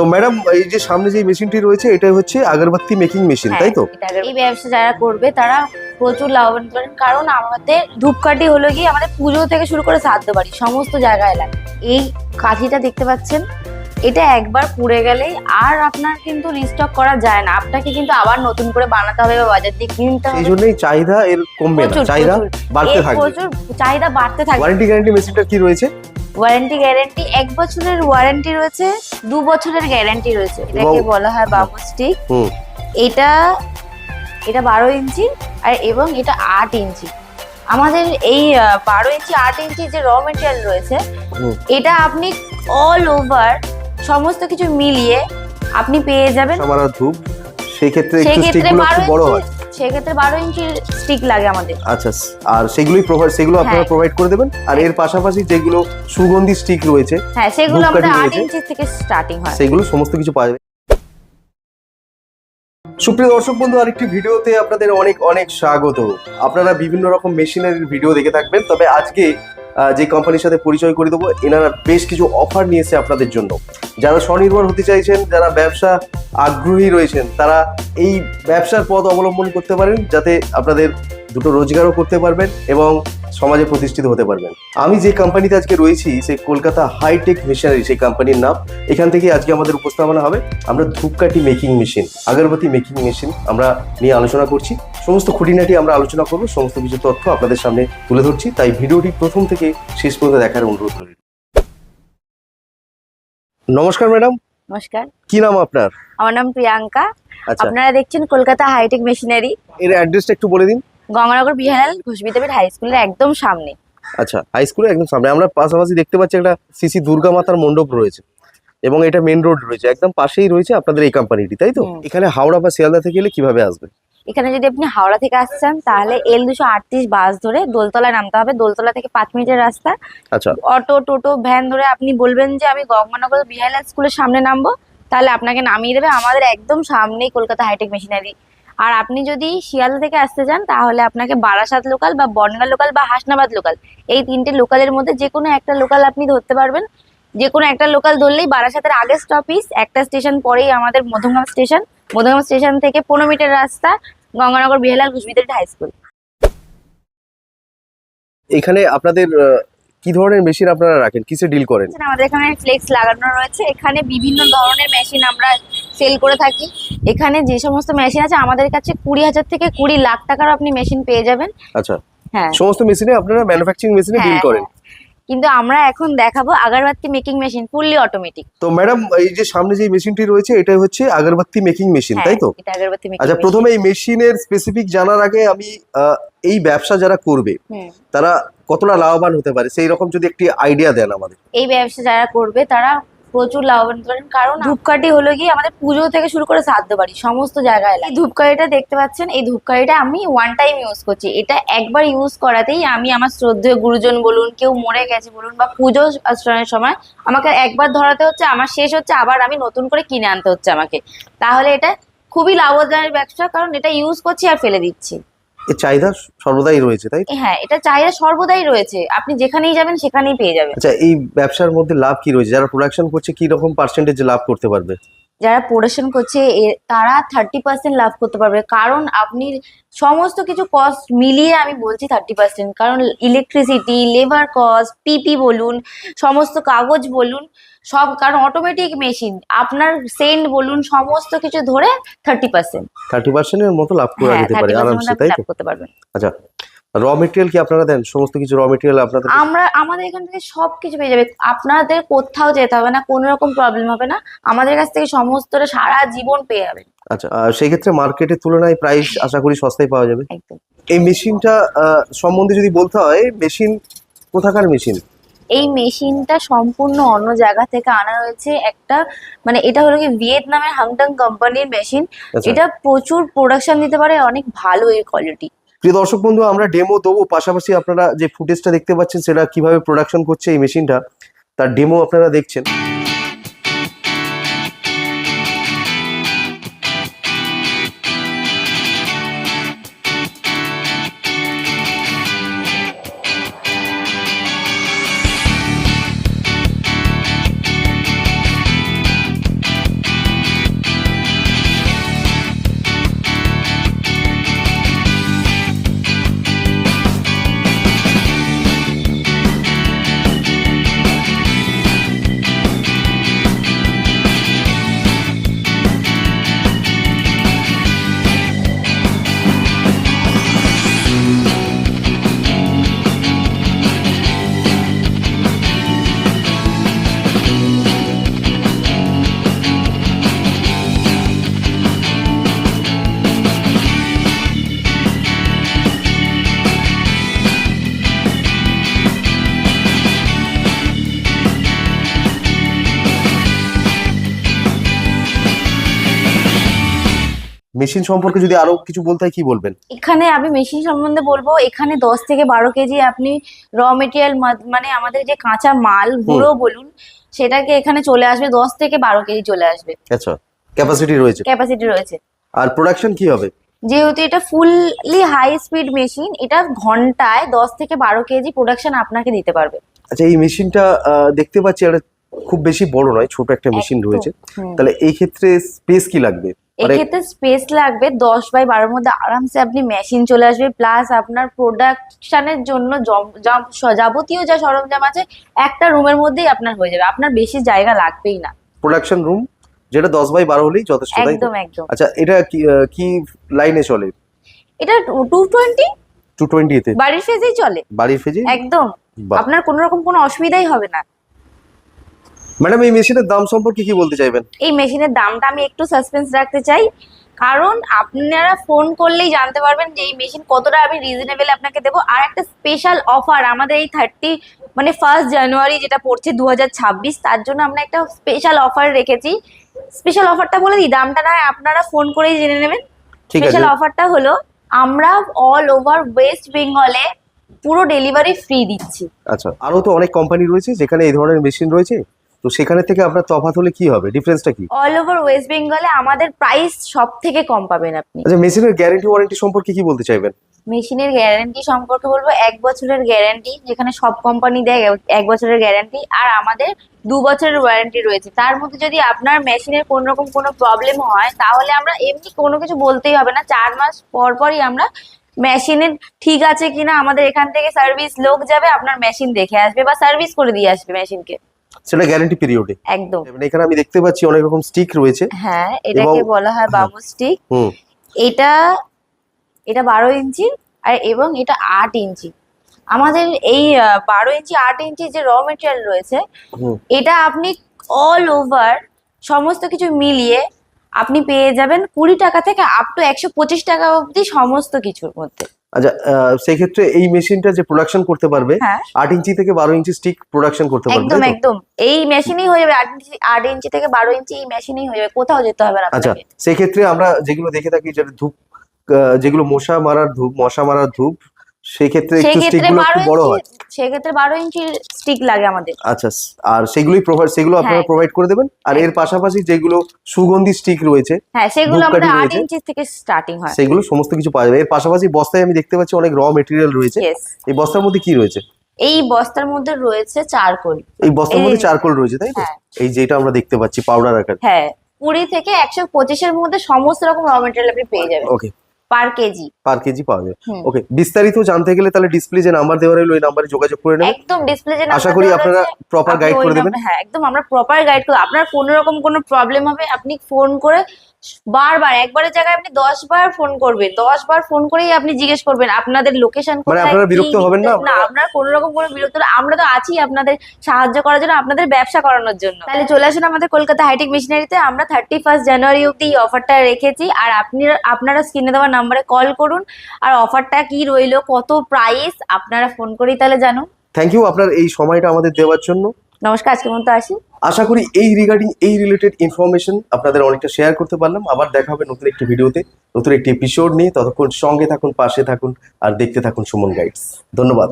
তো ম্যাডাম এই যে সামনে যে মেশিনটি রয়েছে এটা হচ্ছে আগরবাতি মেকিং মেশিন, তাই তো? এই ব্যবসা যারা করবে তারা প্রচুর লাভবান করেন, কারণ আমাদের ধূপকাঠি হলো কি আমাদের পুজো থেকে শুরু করে শ্রাদ্ধ বাড়ি সমস্ত জায়গায় লাগে। এই কাঠিটা দেখতে পাচ্ছেন, এটা একবার পুড়ে গেলেই আর আপনার কিন্তু রিস্টক করা যায় না, আপনাকে কিন্তু আবার নতুন করে বানাতে হবে বা বাজার থেকে কিনতে হবে। এই জন্যই চাহিদা এর কমবে না, চাহিদা বাড়তে থাকবে, প্রচুর চাহিদা বাড়তে থাকবে। ওয়ারেন্টি গ্যারান্টি মেশিনটার কি রয়েছে? ওয়ারেন্টি গ্যারান্টি 1 বছরের ওয়ারেন্টি রয়েছে, 2 বছরের গ্যারান্টি রয়েছে। এটাকে বলা হয় বাম্বু স্টিক। এটা 12 ইঞ্চি আর এবং এটা 8 ইঞ্চি। আমাদের এই 12 ইঞ্চি 8 ইঞ্চি যে র মেটেরিয়াল রয়েছে, এটা আপনি অল ওভার সমস্ত কিছু মিলিয়ে আপনি পেয়ে যাবেন। সামারা ধূপ সেই ক্ষেত্রে একটু স্টিকগুলো একটু বড় হয়, সেই ক্ষেত্রে 12 ইঞ্চি স্টিক লাগে আমাদের। আচ্ছা, আর সেগুলো আপনারা প্রোভাইড করে দেবেন। আর এর পাশাপাশি যেগুলো সুগন্ধি স্টিক রয়েছে, হ্যাঁ সেগুলো আমাদের 8 ইঞ্চি থেকে স্টার্টিং হয়, সেগুলো সমস্ত কিছু পাওয়া যাবে। সুপ্রিয় দর্শক বন্ধু, আরেকটি ভিডিওতে আপনাদের অনেক অনেক স্বাগত। আপনারা বিভিন্ন রকম মেশিনারির ভিডিও দেখে থাকবেন, তবে আজকে যে কোম্পানির সাথে পরিচয় করে দেবো, এনারা বেশ কিছু অফার নিয়েছে আপনাদের জন্য। যারা স্বনির্ভর হতে চাইছেন, যারা ব্যবসা আগ্রহী রয়েছেন, তারা এই ব্যবসার পথ অবলম্বন করতে পারেন, যাতে আপনাদের দুটো রোজগারও করতে পারবেন এবং সমাজে প্রতিষ্ঠিত হতে পারবেন। আমি যে কোম্পানিতে আজকে রয়েছি সেই কলকাতা হাইটেক মেশিনারি, সেই কোম্পানির নাম। এখান থেকে আজকে আমাদের উপস্থাপনা হবে। আমরা ধূপকাঠি মেকিং মেশিন, আগরবাতি মেকিং মেশিন আমরা নিয়ে আলোচনা করছি। সমস্ত খুঁটিনাটি আমরা আলোচনা করবো, সমস্ত কিছু তথ্য আপনাদের সামনে তুলে ধরছি। তাই ভিডিওটি প্রথম থেকে শেষ পর্যন্ত দেখার অনুরোধ রইল। নমস্কার ম্যাডাম। নমস্কার। কি নাম আপনার? আমার নাম প্রিয়াঙ্কা। আচ্ছা, আপনারা দেখছেন কলকাতা হাইটেক মেশিনারি। এর অ্যাড্রেসটা একটু বলে দিন। গঙ্গানগর বিহারাল ঘোষবিদ্যাপীঠ হাই স্কুলের একদম সামনে। আচ্ছা, হাই স্কুলের একদম সামনে। আমরা পাশাপাশি দেখতে পাচ্ছি একটা শ্রী দুর্গা মাতার মণ্ডপ রয়েছে এবং এটা মেন রোড রয়েছে, একদম পাশেই রয়েছে আপনাদের এই কোম্পানিটি, তাই তো? এখানে হাওড়া বা শিয়ালদা থেকে এলে কিভাবে আসবে? এখানে যদি আপনি হাওড়া থেকে আসছেন তাহলে L238 বাস ধরে দোলতলায় নামতে হবে। দোলতলা থেকে 5 মিনিটের রাস্তা। আচ্ছা, অটো টোটো ভ্যান ধরে আপনি বলবেন যে আমি গঙ্গানগর বিহারাল স্কুলের সামনে নামবো, তাহলে আপনাকে নামিয়ে দেবে আমাদের একদম সামনেই কলকাতা হাইটেক মেশিনারি। আর আপনি যদি শিয়ালদা থেকে আসতে চান তাহলে আপনাকে বারাসাত লোকাল বা বনগাঁ লোকাল বা হাসনাবাদ লোকাল, এই 3টে লোকালের মধ্যে যে কোনো একটা লোকাল আপনি ধরতে পারবেন। যে কোনো একটা লোকাল ধরলেই বারাসাতের আগে স্টপিস, একটা স্টেশন পরেই আমাদের মধ্যমগ্রাম স্টেশন। মধ্যমগ্রাম স্টেশন থেকে 15 মিনিটের রাস্তা, গঙ্গানগর বিহারাল ঘোষবিদ্যাপীঠ হাই স্কুল। এখানে আপনাদের কি ধরনের মেশিন আপনারা রাখেন, কিসে ডিল করেন? আমাদের এখানে ফ্লেক্স লাগানো রয়েছে, এখানে বিভিন্ন ধরনের মেশিন আমরা সেল করে থাকি। এখানে যে সমস্ত মেশিন আছে আমাদের কাছে 20,000 থেকে 20 লাখ টাকার আপনি মেশিন পেয়ে যাবেন। আচ্ছা, হ্যাঁ, সমস্ত মেশিনে আপনারা ম্যানুফ্যাকচারিং মেশিনে ডিল করেন। কিন্তু আমরা এখন দেখাবো আগরবাতি মেকিং মেশিন, ফুললি অটোমেটিক। তো ম্যাডাম এই যে সামনে যে মেশিনটি রয়েছে এটা হচ্ছে আগরবাতি মেকিং মেশিন, তাই তো? এটা আগরবাতি মেকিং। আচ্ছা, প্রথমে এই মেশিনের স্পেসিফিক জানার আগে আমি এই ব্যবসা যারা করবে তারা কতটা লাভবান হতে পারে সেই রকম যদি একটি আইডিয়া দেন আমাদের। এই ব্যবসা যারা করবে তারা প্রচুর লাভবান করেন, কারণ ধূপকাঠি হলো কি আমাদের পুজো থেকে শুরু করে শ্রাদ্ধ বাড়ি সমস্ত জায়গায় লাগে। ধূপকাঠিটা দেখতে পাচ্ছেন, এই ধূপকাঠিটা আমি ওয়ান টাইম ইউজ করছি। এটা একবার ইউজ করাতেই আমি আমার শ্রদ্ধেয় গুরুজন বলুন, কেউ মরে গেছে বলুন, বা পুজো আশ্রমের সময় আমাকে একবার ধরাতে হচ্ছে, আমার শেষ হচ্ছে, আবার আমি নতুন করে কিনে আনতে হচ্ছে আমাকে। তাহলে এটা খুবই লাভজনক ব্যবসা, কারণ এটা ইউজ করছি আর ফেলে দিচ্ছি। এর চাহিদা সর্বদাই রয়েছে, তাই? হ্যাঁ, এটা চাহিদা সর্বদাই রয়েছে, আপনি যেখানেই যাবেন সেখানেই পেয়ে যাবেন। আচ্ছা, এই ব্যবসার মধ্যে লাভ কি রয়েছে? যারা প্রোডাকশন করছে কি রকম পার্সেন্টেজ লাভ করতে পারবে? যারা প্রোডাকশন করছে তারা 30% লাভ করতে পারবে, কারণ আপনি সমস্ত কিছু কস্ট মিলিয়ে আমি বলছি 30%, কারণ ইলেকট্রিসিটি, লেবার কস্ট, পিপি বলুন, সমস্ত কাগজ বলুন সব, কারণ অটোমেটিক মেশিন, আপনার সেন্ট বলুন, সমস্ত কিছু ধরে 30% এর মতো লাভ করা যেতে পারে আরামসে, তাই তো? করতে পারবেন। আচ্ছা, র মেটেরিয়াল কি আপনারা দেন? সমস্ত কিছু র মেটেরিয়াল আপনাদের? আমাদের এখান থেকে সবকিছু পেয়ে যাবে, আপনাদের কোথাও যেতে হবে না, কোনো রকম প্রবলেম হবে না, আমাদের কাছ থেকে সমস্তটা সারা জীবন পেয়ে যাবেন। আচ্ছা, সেই ক্ষেত্রে মার্কেটের তুলনায় প্রাইস আশা করি সস্তায় পাওয়া যাবে। একদম। এই মেশিনটা সম্বন্ধে যদি বলতে হয়, মেশিন কোথাকার মেশিন? এই মেশিনটা সম্পূর্ণ অন্য জায়গা থেকে আনা হয়েছে। একটা মানে এটা হলো কি ভিয়েতনামের হাংটাং কোম্পানির মেশিন। এটা প্রচুর প্রোডাকশন দিতে পারে, অনেক ভালো এর কোয়ালিটি। প্রিয় দর্শক বন্ধু, আমরা ডেমো দেবো, পাশাপাশি আপনারা যে ফুটেজটা দেখতে পাচ্ছেন সেটা কিভাবে প্রোডাকশন করছে এই মেশিনটা, তার ডেমো আপনারা দেখছেন। মেশিন সম্পর্কে যদি আরো কিছু বলতে হয় কি বলবেন? এখানে আমি মেশিন সম্বন্ধে বলবো, এখানে 10 থেকে 12 কেজি আপনি র মেটেরিয়াল মানে আমাদের যে কাঁচা মাল গুঁড়ো বলুন, সেটাকে এখানে চলে আসবে 10 থেকে 12 কেজি চলে আসবে। আচ্ছা, ক্যাপাসিটি রয়েছে। ক্যাপাসিটি রয়েছে। আর প্রোডাকশন কি হবে? যেহেতু এটা ফুললি হাই স্পিড মেশিন, এটা ঘন্টায় 10 থেকে 12 কেজি প্রোডাকশন আপনাকে দিতে পারবে। আচ্ছা, এই মেশিনটা দেখতে পাচ্ছি এটা খুব বেশি বড় নয়, ছোট একটা মেশিন একদম। রয়েছে। হুম। তাহলে এই ক্ষেত্রে স্পেস কি লাগবে? এক্ষেত্রে স্পেস লাগবে 10x12 এর মধ্যে আরামসে আপনি মেশিন চলে আসবে, প্লাস আপনার প্রোডাকশনের জন্য যাবতীয় যা সরঞ্জাম আছে একটা রুমের মধ্যেই আপনার হয়ে যাবে, আপনার বেশি জায়গা লাগবেই না। প্রোডাকশন রুম যেটা 10x12 হলেই যথেষ্ট, তাই তো? একদম একদম। আচ্ছা, এটা কি লাইনে চলে? এটা 220 220 তে বাড়ির ফেজেই চলে। বাড়ির ফেজে? একদম। বাহ। আপনার কোনো রকম কোনো অসুবিধাই হবে না। ম্যাডাম, এই মেশিনের দাম সম্পর্কে কি বলতে চাইবেন? এই মেশিনের দামটা আমি একটু সাসপেন্স রাখতে চাই, কারণ আপনারা ফোন করলেই জানতে পারবেন যে এই মেশিন কতটা আমি রিজনেবল আপনাকে দেবো। আর একটা স্পেশাল অফার আমাদের এই 1 জানুয়ারি যেটা পড়ছে 2026, তার জন্য আমরা একটা স্পেশাল অফার রেখেছি। স্পেশাল অফারটা বলে দিই, দামটা না আপনারা ফোন করেই জেনে নেবেন। ঠিক আছে। স্পেশাল অফারটা হলো আমরা অল ওভার ওয়েস্ট বেঙ্গলে পুরো ডেলিভারি ফ্রি দিচ্ছি। আচ্ছা, আরো তো অনেক কোম্পানি রয়েছে যেখানে এই ধরনের মেশিন রয়েছে, তো সেখানে থেকে আপনার তফাৎ হলে কি হবে, ডিফারেন্সটা কি? অল ওভার ওয়েস্ট বেঙ্গলে আমাদের প্রাইস সব থেকে কম পাবেন আপনি। আচ্ছা, মেশিনের গ্যারান্টি ওয়ারেন্টি সম্পর্কে কি বলতে চাইবেন? মেশিনের গ্যারান্টি সম্পর্কে বলবো 1 বছরের গ্যারান্টি, যেখানে সব কোম্পানি দেয় 1 বছরের গ্যারান্টি, আর আমাদের 2 বছরের ওয়ারেন্টি রয়েছে। তার মধ্যে যদি আপনার মেশিনের কোন রকম কোনো প্রবলেম হয়, তাহলে আমরা এমনি কোনো কিছু বলতেই হবে না, 4 মাস পর পরই আমরা মেশিনের ঠিক আছে কিনা আমাদের এখান থেকে সার্ভিস লোক যাবে, আপনার মেশিন দেখে আসবে বা সার্ভিস করে দিয়ে আসবে মেশিনকে। সেটা গ্যারান্টি পিরিয়ডে? একদম। এখানে আমি দেখতে পাচ্ছি অনেক রকম স্টিক রয়েছে। হ্যাঁ, এটাকে বলা হয় বাম্বু স্টিক। এটা 12 ইঞ্চি আর এবং এটা 8 ইঞ্চি। আমাদের এই 12 ইঞ্চি 8 ইঞ্চি যে র মেটেরিয়াল রয়েছে, এটা আপনি অল ওভার সমস্ত কিছু মিলিয়ে আপনি পেয়ে যাবেন 20 টাকা থেকে আপ টু 125 টাকা অবধি সমস্ত কিছুর মধ্যে। আচ্ছা, সেই ক্ষেত্রে এই মেশিনটা যে প্রোডাকশন করতে পারবে, হ্যাঁ। 8 ইঞ্চি থেকে 12 ইঞ্চি স্টিক প্রোডাকশন করতে পারবে, একদম তাই তো? একদম। এই মেশিনই হয়ে যাবে 8 ইঞ্চি থেকে 12 ইঞ্চি, এই মেশিনই হয়ে যাবে, কোথাও যেতে হবে না আচ্ছা, আপনাকে। সেই ক্ষেত্রে আমরা যেগুলো দেখে থাকি, যেটা ধূপ, যেগুলো মশা মারার ধূপ, সেই ক্ষেত্রে একটু স্টিকগুলো একটু বড় হয়। সেক্ষেত্রে 12 ইঞ্চি স্টিক লাগে আমাদের। আচ্ছা, আর সেগুলো আপনারা প্রোভাইড করে দেবেন। আর এর পাশাপাশি যেগুলো সুগন্ধি স্টিক রয়েছে, হ্যাঁ, সেগুলো ধূপকাঠি আমাদের 8 রয়েছে, ইঞ্চি থেকে স্টার্টিং হয়। সেগুলো সমস্ত কিছু পাওয়া যাবে। এর পাশাপাশি বস্তায় আমি দেখতে পাচ্ছি অনেক র মেটেরিয়াল রয়েছে। Yes. এই বস্তার মধ্যে কি রয়েছে? এই বস্তার মধ্যে রয়েছে চারকোল। এই বস্তার মধ্যে চারকোল রয়েছে, তাই তো? হ্যাঁ। এই যেটা আমরা দেখতে পাচ্ছি পাউডার আকার। হ্যাঁ, 20 থেকে 125 এর মধ্যে সমস্ত রকম র মেটেরিয়াল আপনি পেয়ে যাবেন ওকে, পার কেজি। পাওয়া যাবে। ওকে, বিস্তারিত জানতে গেলে তাহলে ডিসপ্লে যে নাম্বার দেওয়া রইলো, ওই নাম্বারে যোগাযোগ করে নেবেন। একদম, ডিসপ্লে যে আশা করি আপনারা প্রপার গাইড করে দেবেন। হ্যাঁ, একদম আমরা প্রপার গাইড করব। আপনার কোনো রকম কোনো প্রবলেম হবে, আপনি ফোন করে বারবার, একবারের জায়গায় আপনি 10 বার ফোন করবেন, 10 বার ফোন করেই আপনি জিজ্ঞেস করবেন আপনাদের লোকেশন কোথায়। মানে আপনারা বিরক্ত হবেন না? না, আপনারা কোনো রকম কোনো বিরক্ত না, আমরা তো আছি আপনাদের সাহায্য করার জন্য, আপনাদের ব্যবসা করানোর জন্য। তাহলে চলে আসুন আমাদের কলকাতা হাইটেক মেশিনারিতে। আমরা 31 জানুয়ারি অবধি এই অফারটা রেখেছি, আর আপনারা স্ক্রিনে দেওয়া নাম্বারে কল করুন। আর অফারটা কি রইলো, কত প্রাইস, আপনারা ফোন করেই তাহলে জানুন। থ্যাংক ইউ আপনার এই সময়টা আমাদের দেওয়ার জন্য। নমস্কার, আজকের মতো আসি। আশা করি এই রিলেটেড ইনফরমেশন আপনাদের অনেকটা শেয়ার করতে পারলাম। আবার দেখা হবে নতুন একটি ভিডিওতে, নতুন একটি এপিসোড নিয়ে। ততক্ষণ সঙ্গে থাকুন, পাশে থাকুন, আর দেখতে থাকুন সুমন গাইডস। ধন্যবাদ।